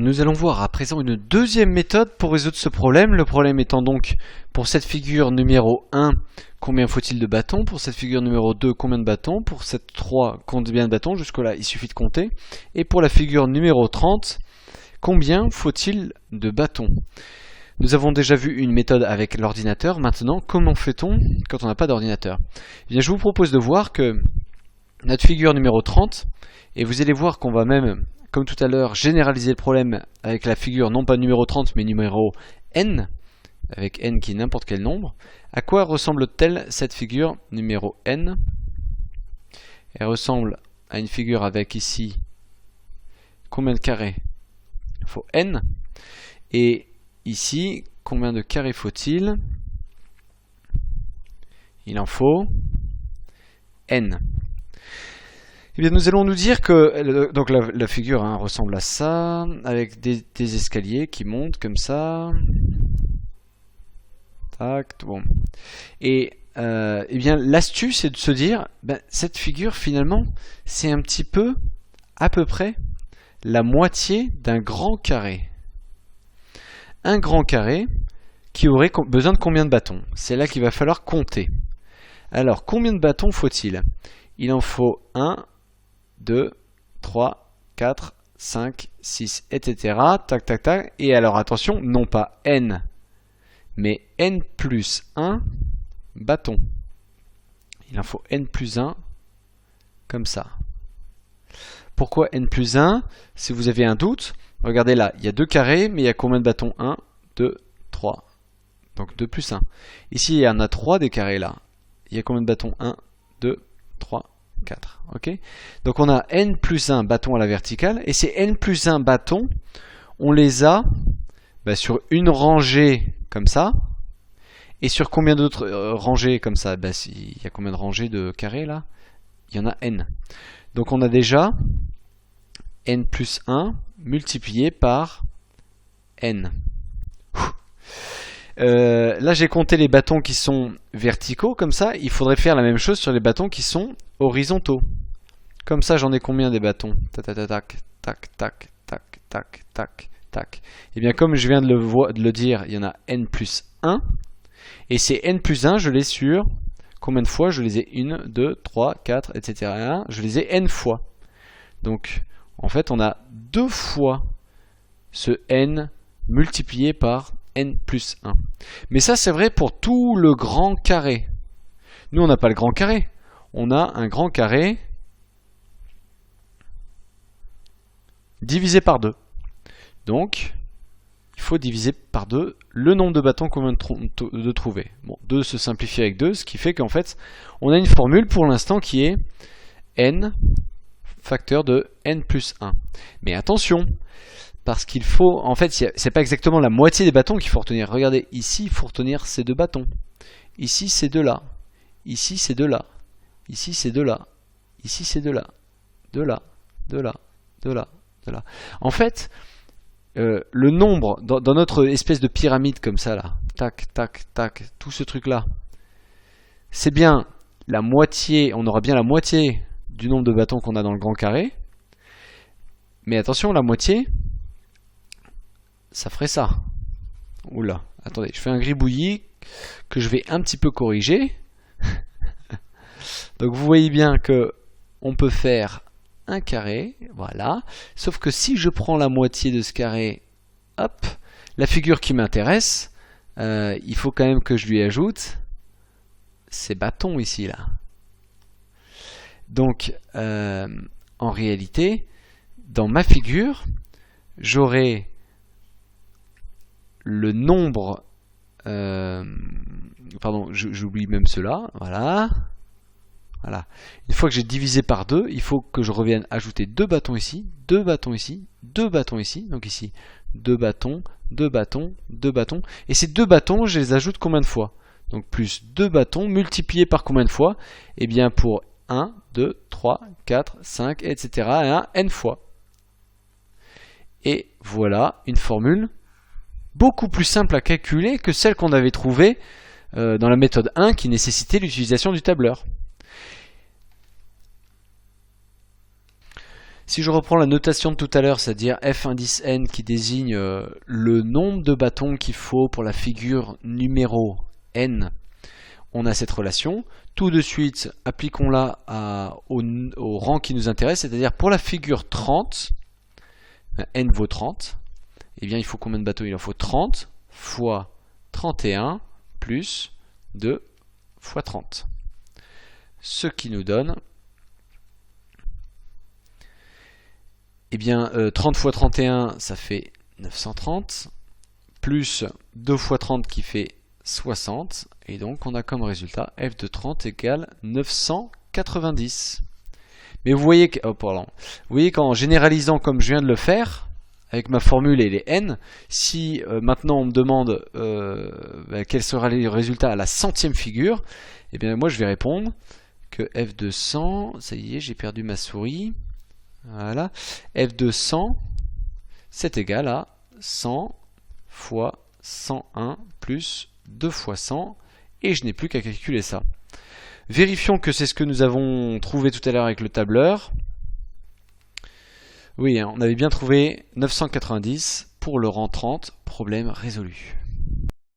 Nous allons voir à présent une deuxième méthode pour résoudre ce problème. Le problème étant donc, pour cette figure numéro 1, combien faut-il de bâtons? Pour cette figure numéro 2, combien de bâtons? Pour cette 3, combien de bâtons? Jusque-là, il suffit de compter. Et pour la figure numéro 30, combien faut-il de bâtons? Nous avons déjà vu une méthode avec l'ordinateur. Maintenant, comment fait-on quand on n'a pas d'ordinateur? Eh bien, je vous propose de voir que notre figure numéro 30, et vous allez voir qu'on va même, comme tout à l'heure, généraliser le problème avec la figure non pas numéro 30 mais numéro n, avec n qui est n'importe quel nombre. À quoi ressemble-t-elle cette figure numéro n? Elle ressemble à une figure avec ici combien de carrés? Il faut n. Et ici, combien de carrés faut-il? Il en faut n. Eh bien, nous allons nous dire que donc la figure ressemble à ça, avec des escaliers qui montent comme ça. Tac, bon. Et eh bien, l'astuce est de se dire, cette figure finalement, c'est un petit peu, à peu près, la moitié d'un grand carré. Un grand carré qui aurait besoin de combien de bâtons? C'est là qu'il va falloir compter. Alors, combien de bâtons faut-il? Il en faut 1, 2, 3, 4, 5, 6, etc. Tac, tac, tac. Et alors, attention, non pas n, mais n plus 1 bâtons. Il en faut n plus 1, comme ça. Pourquoi n plus 1? Si vous avez un doute, regardez là, il y a 2 carrés, mais il y a combien de bâtons? 1, 2, 3. Donc 2 plus 1. Ici, il y en a 3 des carrés là. Il y a combien de bâtons? 1, 2, 3, 4. Ok. Donc on a n plus 1 bâtons à la verticale. Et ces n plus 1 bâtons, on les a sur une rangée comme ça. Et sur combien d'autres rangées comme ça? Il y a combien de rangées de carrés là? Il y en a n. Donc on a déjà n plus 1 multiplié par n. Là j'ai compté les bâtons qui sont verticaux comme ça. Il faudrait faire la même chose sur les bâtons qui sont horizontaux. Comme ça j'en ai combien des bâtons? Tac, tac, tac, tac, tac, tac, tac, tac, tac. Et bien comme je viens de le dire, il y en a n plus 1. Et ces n plus 1, je les ai sur combien de fois? Je les ai 1, 2, 3, 4, etc. Je les ai n fois. Donc en fait on a 2 fois ce n multiplié par n plus 1. Mais ça c'est vrai pour tout le grand carré. Nous on n'a pas le grand carré. On a un grand carré divisé par 2. Donc il faut diviser par 2 le nombre de bâtons qu'on vient de trouver. Bon, 2 se simplifie avec 2, ce qui fait qu'en fait on a une formule pour l'instant qui est n facteur de n plus 1. Mais attention, parce qu'il faut, en fait, c'est pas exactement la moitié des bâtons qu'il faut retenir. Regardez, ici, il faut retenir ces 2 bâtons. Ici, c'est 2 là. Ici, c'est 2 là. Ici, c'est 2 là. Ici, c'est 2 là. 2 là. 2 là. 2 là. 2 là. En fait, le nombre, dans notre espèce de pyramide comme ça, là, tac, tac, tac, tout ce truc-là, c'est bien la moitié, on aura bien la moitié du nombre de bâtons qu'on a dans le grand carré. Mais attention, la moitié, ça ferait ça. Oula, attendez, je fais un gribouillis que je vais un petit peu corriger. Donc vous voyez bien que on peut faire un carré, voilà. Sauf que si je prends la moitié de ce carré, hop, la figure qui m'intéresse, il faut quand même que je lui ajoute ces bâtons ici, là. Donc, en réalité, dans ma figure, j'aurai le nombre, pardon, j'oublie même cela, voilà. Voilà. Une fois que j'ai divisé par 2, il faut que je revienne ajouter 2 bâtons ici, 2 bâtons ici, 2 bâtons ici. Donc ici, 2 bâtons, 2 bâtons, 2 bâtons. Et ces 2 bâtons, je les ajoute combien de fois? Donc plus 2 bâtons multipliés par combien de fois? Eh bien pour 1, 2, 3, 4, 5, etc. Et un n fois. Et voilà une formule beaucoup plus simple à calculer que celle qu'on avait trouvée dans la méthode 1 qui nécessitait l'utilisation du tableur. Si je reprends la notation de tout à l'heure, c'est-à-dire f indice n qui désigne le nombre de bâtons qu'il faut pour la figure numéro n, on a cette relation. Tout de suite, appliquons-la au rang qui nous intéresse, c'est-à-dire pour la figure 30, n vaut 30, et bien il faut combien de bâtons? Il en faut 30 fois 31 plus 2 fois 30. Ce qui nous donne, eh bien 30 fois 31, ça fait 930, plus 2 fois 30 qui fait 60, et donc on a comme résultat f de 30 égale 990. Mais vous voyez qu'en généralisant comme je viens de le faire, avec ma formule et les n, si maintenant on me demande quel sera le résultat à la centième figure, eh bien moi je vais répondre que f de 100, ça y est, j'ai perdu ma souris, voilà, f de 100, c'est égal à 100 fois 101 plus 2 fois 100, et je n'ai plus qu'à calculer ça. Vérifions que c'est ce que nous avons trouvé tout à l'heure avec le tableur. Oui, on avait bien trouvé 990 pour le rang 30, problème résolu.